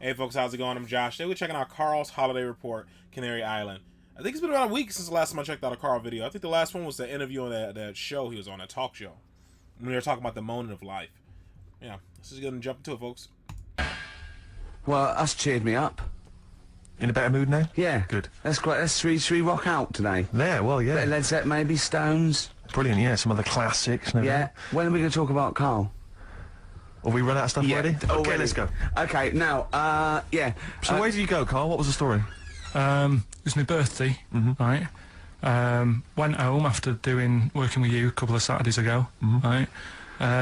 Hey folks, how's it going? I'm Josh. Today we're checking out Karl's holiday report, Canary Island. I think it's been about a week since the last time I checked out a Karl video. I think the last one was the interview on that show he was on, that talk show. When we were talking about the moaning of life. Yeah, let's just get and jump into it, folks. Well, that's cheered me up. In a better mood now? Yeah. Good. That's great. Let's should we rock out today? Yeah, well, yeah. Bit of Led Zeppelin, maybe Stones. Brilliant, yeah. Some of the classics. And Yeah. When are we going to talk about Karl? Have we run out of stuff already? Okay, already. let's go. Okay, now, yeah. So where did you go, Karl? What was the story? It was my birthday, right? Went home after working with you a couple of Saturdays ago, right?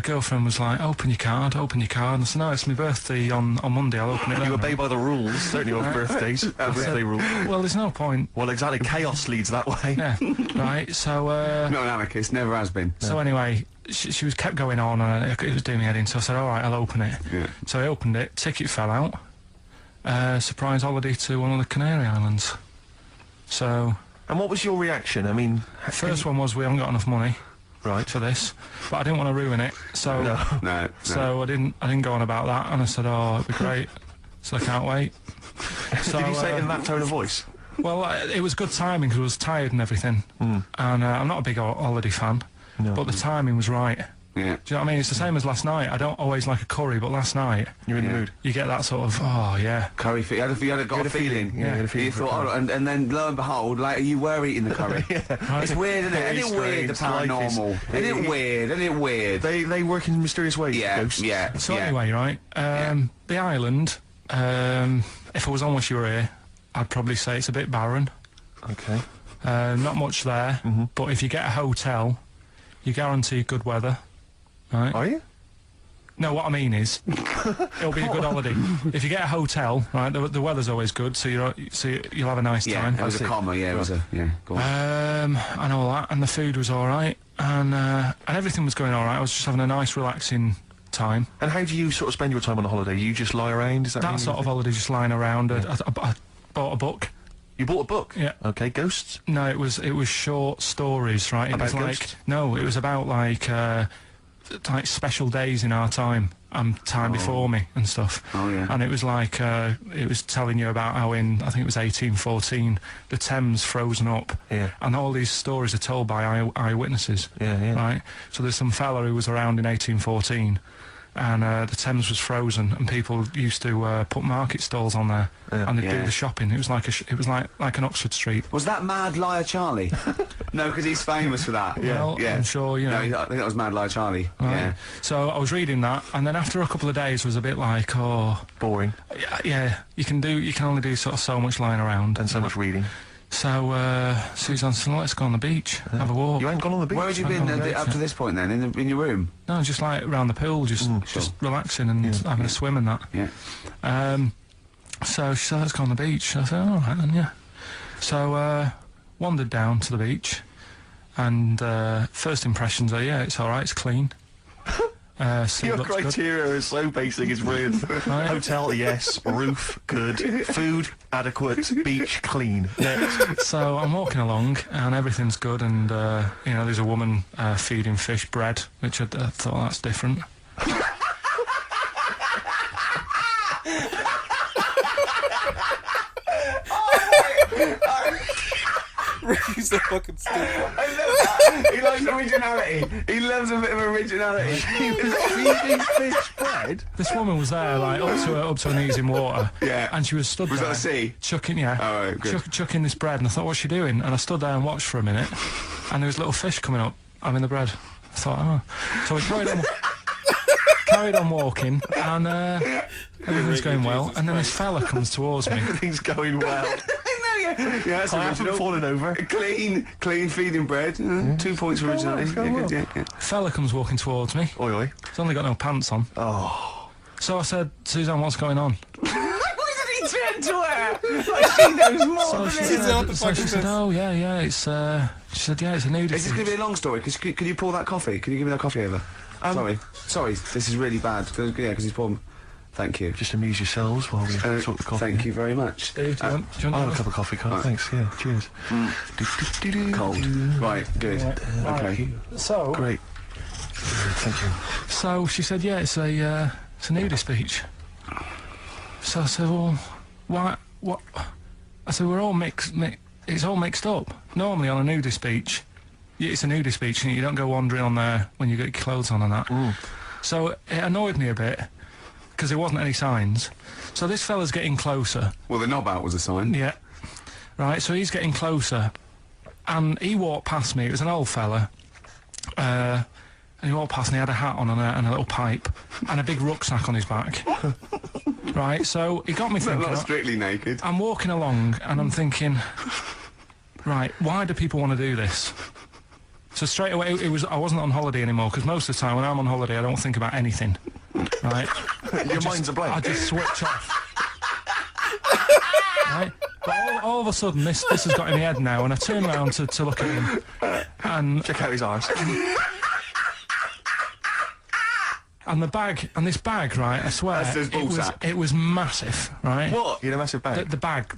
Girlfriend was like, open your card. And I said, no, it's my birthday on Monday, I'll open it then. You obey by the rules, certainly on birthdays. Birthday rule. Well, there's no point. Well, exactly. Chaos leads that way. Yeah, right, so... Not an anarchist, never has been. So anyway, she was kept going on and it was doing me head in, so I said, alright, I'll open it. Yeah. So I opened it, ticket fell out. Surprise holiday to one of the Canary Islands. So... And what was your reaction? I mean... First one was we haven't got enough money. Right. For this, but I didn't want to ruin it, so No. so I didn't go on about that, and I said, oh, it'd be great, so I can't wait. So, Did you say it in that tone of voice? Well, it was good timing because I was tired and everything, and I'm not a big holiday fan, but the timing was right. Yeah. Do you know what I mean? It's the same as last night. I don't always like a curry, but last night You're in the mood. you get that sort of, oh yeah. Curry, you had a feeling. Yeah, you had a feeling You for thought, curry. and then lo and behold, later you were eating the curry. Right. It's weird, isn't it? Very Isn't it weird, the strange. Life is- paranormal? Isn't it weird? Isn't it weird? They work in mysterious ways, Yeah, ghosts. yeah. So yeah. anyway, right, the island, if I was on with you were here, I'd probably say it's a bit barren. Okay. Not much there, but if you get a hotel, you guarantee good weather. Right? Are you? No, what I mean is, it'll be a good holiday. If you get a hotel, right, the weather's always good, so you'll have a nice Yeah, time. it was a comma, yeah, it was a, yeah, go on. And all that, and the food was all right, and everything was going all right. I was just having a nice, relaxing time. And how do you sort of spend your time on a holiday? You just lie around? Is that That sort of holiday, just lying around. I bought a book. You bought a book? Yeah. Okay, ghosts? No, it was short stories, right? It About was like ghosts? no, it was about like special days in our time and time before me and stuff. Oh, yeah. And it was like it was telling you about how in I think it was 1814 the Thames frozen up. Yeah. And all these stories are told by eyewitnesses. Yeah. Right. So there's some fella who was around in 1814. And the Thames was frozen, and people used to put market stalls on there, and they'd do the shopping. It was like it was like an Oxford Street. Was that Mad Liar Charlie? No, because he's famous for that. Well, yeah. I'm sure you know. No, I think that was Mad Liar Charlie. Right. Yeah. So I was reading that, and then after a couple of days was a bit like, oh, Boring. yeah, you can only do sort of so much lying around. And so much reading. So Suzanne said, let's go on the beach, have a walk. You ain't gone on the beach? Where had you I've been gone on the beach, up to this point then? In your room? No, just like around the pool, just relaxing and having a swim and that. Yeah. So she said, let's go on the beach. I said, all right then, yeah. So wandered down to the beach, and first impressions are, yeah, it's all right, it's clean. Sea Your looks good. criteria is so basic, it's brilliant. Right. Hotel, yes. Roof, good. Food, adequate. Beach, clean. Next. So I'm walking along and everything's good, and you know, there's a woman feeding fish bread, which I thought that's different. Ricky's so fucking stupid. I love that. He likes originality. He loves a bit of originality. Feeding fish bread? This woman was there, like up to her knees in water. Yeah. And she was stood Was there. that a sea? Chucking, yeah. Oh, right, good. Chucking this bread, and I thought, what's she doing? And I stood there and watched for a minute, and there was little fish coming up, having the bread. I thought, oh. So we carried on walking, and everything's going well. And then this fella comes towards me. Everything's going well. Yeah, that's I haven't original. fallen over. Clean feeding bread. 2 points for originality. Go well. Yeah. Fella comes walking towards me. Oi, oi. He's only got no pants on. Oh. So I said, Suzanne, what's going on? Why did he turn to her? Like she knows more So than she him. said, oh, yeah, it's, she said, yeah, it's a nudity. Is this going to be a long story? Could you pour that coffee? Can you give me that coffee over? Sorry, this is really bad. Yeah, because he's pouring... Thank you. Just amuse yourselves while we talk the coffee. Thank you very much. Steve, do you want I'll have a one? cup of coffee, Carl. Thanks, yeah, cheers. Cold. Right, good. Okay. So, Great. Thank you. so she said, yeah, it's a nudist beach. So I said, well, why? What? I said, we're all mixed. It's all mixed up. Normally on a nudist beach, it's a nudist beach, and you don't go wandering on there when you get your clothes on and that. So it annoyed me a bit because there wasn't any signs. So this fella's getting closer. Well, the knob out was a sign. Yeah. Right. So he's getting closer, and he walked past me. It was an old fella. And he walked past and he had a hat on and a little pipe and a big rucksack on his back. Right, so he got me thinking. Not strictly naked. I'm walking along and I'm thinking, right, why do people want to do this? So straight away, I wasn't on holiday anymore, because most of the time when I'm on holiday, I don't think about anything. Right? Your mind's a blank. I just switch off. Right? But all of a sudden, this has got in my head now, and I turn around to look at him. And check out his arse. And this bag, right, I swear, it was massive, right? What? You had a massive bag? The bag.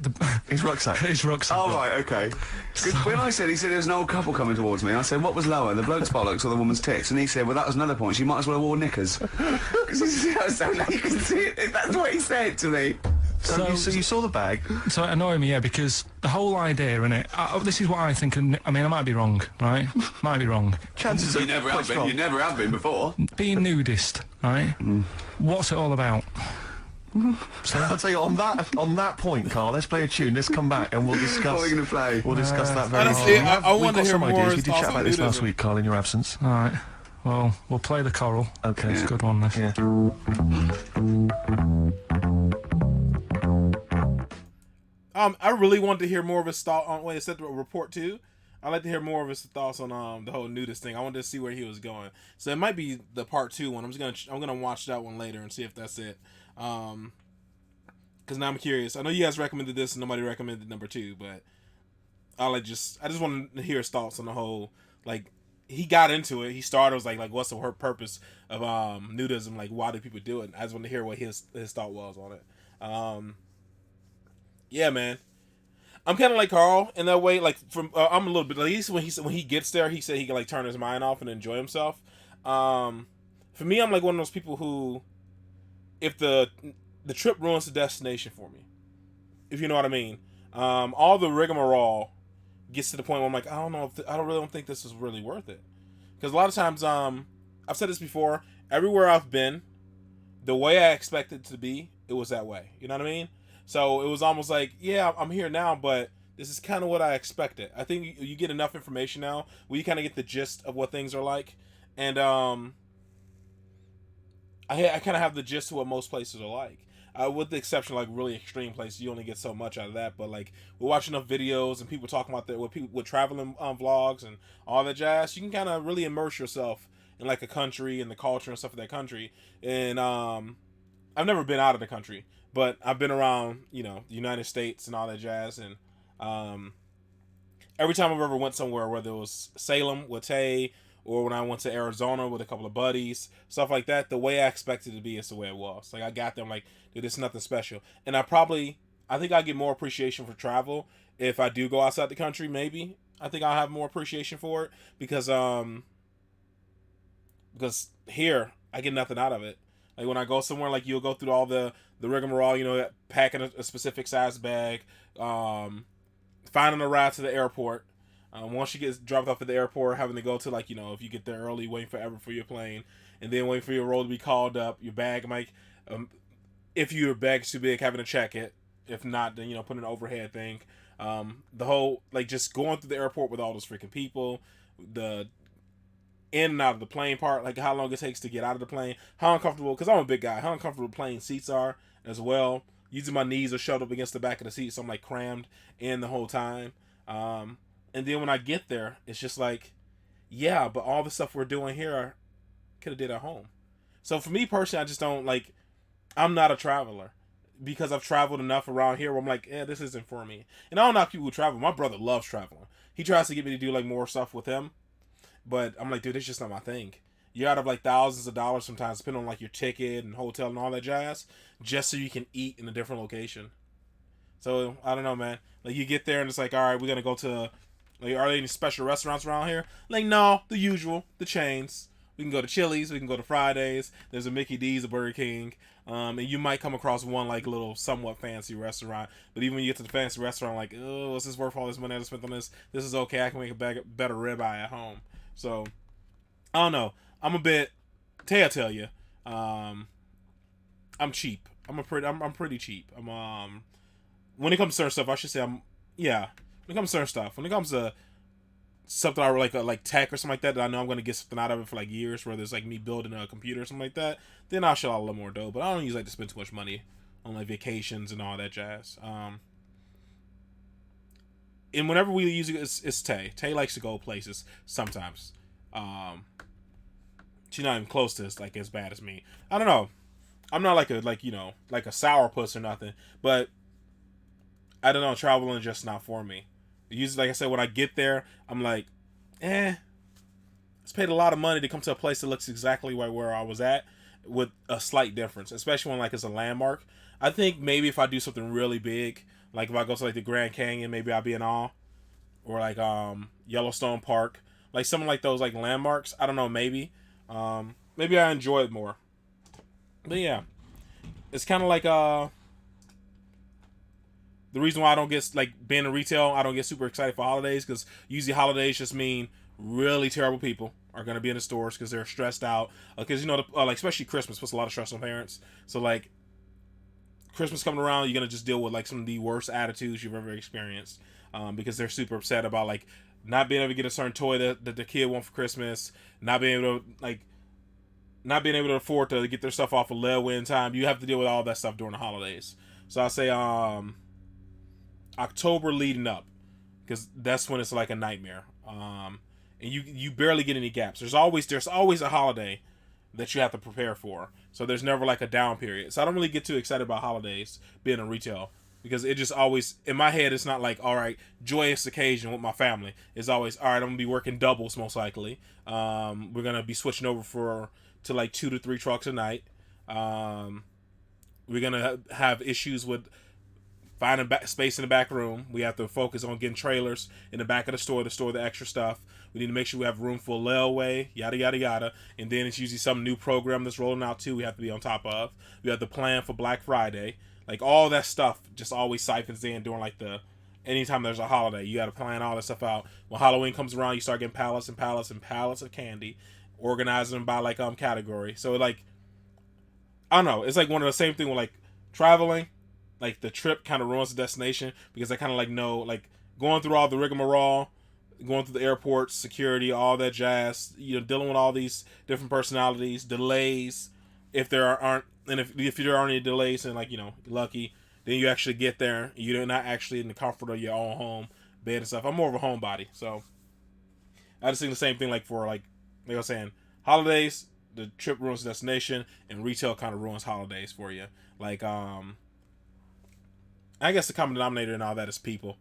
His rucksack? His rucksack. Oh, right, okay. When he said there was an old couple coming towards me, I said, what was lower, the bloke's bollocks or the woman's tits? And he said, well, that was another point. She might as well have worn knickers. Because he said, I was so naked. That's what he said to me. So you saw the bag? So it annoyed me, yeah, because the whole idea in it, this is what I think, I mean, I might be wrong, right? Might be wrong. Chances are you never have been before. Being nudist, right? What's it all about? So I'll tell you, on that point, Carl, let's play a tune, let's come back and we'll discuss... What are we going to play? We'll discuss that very honestly, hard. I want to hear some more ideas. We did thoughts chat on about this last nudism. week, Carl, in your absence. All right. Well, we'll play the choral. Okay. It's a good one, this. Yeah. I really wanted to hear more of his thought on. Wait, it said the report too. I'd like to hear more of his thoughts on the whole nudist thing. I wanted to see where he was going. So it might be the part 2 one. I'm gonna watch that one later and see if that's it. Because now I'm curious. I know you guys recommended this and nobody recommended number 2, but I just wanted to hear his thoughts on the whole, like, he got into it. He started, was like what's the purpose of nudism? Like, why do people do it? I just wanted to hear what his thought was on it. Yeah, man. I'm kind of like Carl in that way. Like, I'm a little bit. At least when he gets there, he said he can like turn his mind off and enjoy himself. For me, I'm like one of those people who, if the trip ruins the destination for me, if you know what I mean, all the rigmarole gets to the point where I'm like, I don't know, I don't think this is really worth it. Because a lot of times, I've said this before. Everywhere I've been, the way I expected it to be, it was that way. You know what I mean? So it was almost like, yeah, I'm here now, but this is kind of what I expected. I think you get enough information now where you kind of get the gist of what things are like. And I kind of have the gist of what most places are like. With the exception of like really extreme places, you only get so much out of that. But like, we're watching enough videos and people talking about that with traveling vlogs and all that jazz, you can kind of really immerse yourself in like a country and the culture and stuff of that country. And I've never been out of the country, but I've been around, the United States and all that jazz. And every time I've ever went somewhere, whether it was Salem with Tay or when I went to Arizona with a couple of buddies, stuff like that, the way I expected it to be is the way it was. Like, I got there, I'm like, dude, it's nothing special. And I think I get more appreciation for travel if I do go outside the country, maybe. I think I'll have more appreciation for it because here, I get nothing out of it. Like, when I go somewhere, like, you'll go through all the rigmarole, packing a specific size bag, finding a ride to the airport. Once you get dropped off at the airport, having to go to, like, if you get there early, waiting forever for your plane, and then waiting for your roll to be called up, your bag might, if your bag's too big, having to check it. If not, then, put an overhead thing. The whole, like, just going through the airport with all those freaking people, the in and out of the plane part, like how long it takes to get out of the plane, how uncomfortable, because I'm a big guy, how uncomfortable plane seats are as well. Usually my knees are shoved up against the back of the seat, so I'm like crammed in the whole time. And then when I get there, it's just like, yeah, but all the stuff we're doing here, I could have did at home. So for me personally, I just don't like, I'm not a traveler because I've traveled enough around here where I'm like, yeah, this isn't for me. And I don't knock people who travel. My brother loves traveling. He tries to get me to do like more stuff with him. But I'm like, dude, it's just not my thing. You're out of like thousands of dollars sometimes, depending on like your ticket and hotel and all that jazz, just so you can eat in a different location. So I don't know, man. Like, you get there and it's like, all right, we're gonna go to, like, are there any special restaurants around here? Like, no, the usual, the chains. We can go to Chili's, we can go to Fridays. There's a Mickey D's, a Burger King. And you might come across one like little somewhat fancy restaurant, but even when you get to the fancy restaurant, like, oh, is this worth all this money I spent on this? This is okay. I can make a better ribeye at home. So I don't know. I'm a bit. Tay, I tell you, I'm cheap. I'm pretty cheap. When it comes to certain stuff, I should say when it comes to certain stuff, when it comes to something I like tech or something like that I know I'm gonna get something out of it for like years, whether it's like me building a computer or something like that, then I'll shell out a little more dough. But I don't usually like to spend too much money on like vacations and all that jazz. And whenever we use it, it's Tay. Tay likes to go places sometimes. She's not even close to like as bad as me. I don't know. I'm not like a sourpuss or nothing, but I don't know. Traveling is just not for me. Usually, like I said, when I get there, I'm like, it's paid a lot of money to come to a place that looks exactly like where I was at, with a slight difference, especially when like it's a landmark. I think maybe if I do something really big, like if I go to like the Grand Canyon, maybe I'll be in awe, or like Yellowstone Park, like something like those like landmarks. I don't know, maybe I enjoy it more. But yeah, it's kind of like the reason why I don't get, like, being in retail, I don't get super excited for holidays, because usually holidays just mean really terrible people are going to be in the stores because they're stressed out. Because, like, especially Christmas puts a lot of stress on parents. So, like, Christmas coming around, you're going to just deal with, like, some of the worst attitudes you've ever experienced. Because they're super upset about, like, not being able to get a certain toy that the kid wants for Christmas, not being able to afford to get their stuff off of layaway in time. You have to deal with all that stuff during the holidays. So I say, October leading up, because that's when it's like a nightmare. And you barely get any gaps. There's always a holiday that you have to prepare for. So there's never like a down period. So I don't really get too excited about holidays being in retail, because it just always, in my head, it's not like, all right, joyous occasion with my family. It's always, all right, I'm gonna be working doubles most likely. We're gonna be switching over to like 2 to 3 trucks a night. We're gonna have issues with finding space in the back room. We have to focus on getting trailers in the back of the store to store the extra stuff. We need to make sure we have room for layaway, yada, yada, yada. And then it's usually some new program that's rolling out too we have to be on top of. We have to plan for Black Friday. Like, all that stuff just always siphons in during like anytime there's a holiday. You got to plan all that stuff out. When Halloween comes around, you start getting pallets and pallets and pallets of candy, organizing them by like category. So like, I don't know. It's like one of the same thing with like traveling. Like, the trip kind of ruins the destination, because I kind of like know, like, going through all the rigmarole, going through the airport, security, all that jazz, dealing with all these different personalities, delays, if there aren't any delays, and like, lucky, then you actually get there, you're not actually in the comfort of your own home, bed and stuff. I'm more of a homebody, so I just think the same thing, like for like I was saying, holidays, the trip ruins the destination, and retail kind of ruins holidays for you. Like, I guess the common denominator in all that is people.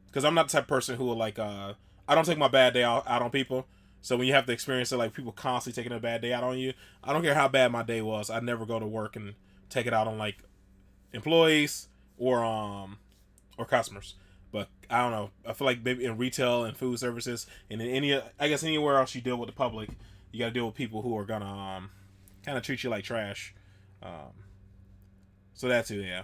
Because I'm not the type of person who will, like, I don't take my bad day out on people. So when you have to experience it, like, people constantly taking a bad day out on you, I don't care how bad my day was, I never go to work and take it out on, like, employees or customers. But I don't know. I feel like maybe in retail and food services and in anywhere else you deal with the public, you got to deal with people who are gonna kind of treat you like trash. So that too, yeah.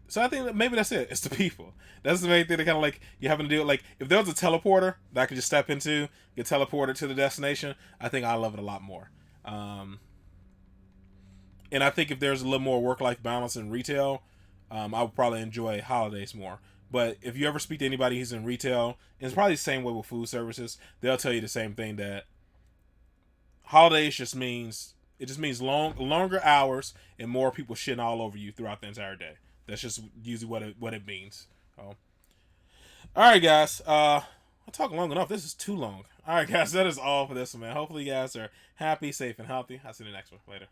So I think that maybe that's it. It's the people. That's the main thing that kind of like you having to do. Like, if there was a teleporter that I could just step into, get teleported to the destination, I think I love it a lot more. And I think if there's a little more work-life balance in retail, I would probably enjoy holidays more. But if you ever speak to anybody who's in retail, and it's probably the same way with food services, they'll tell you the same thing, that holidays just means longer hours and more people shitting all over you throughout the entire day. That's just usually what it means. Oh. All right, guys. I talked long enough. This is too long. All right, guys. That is all for this one, man. Hopefully, you guys are happy, safe, and healthy. I'll see you in the next one. Later.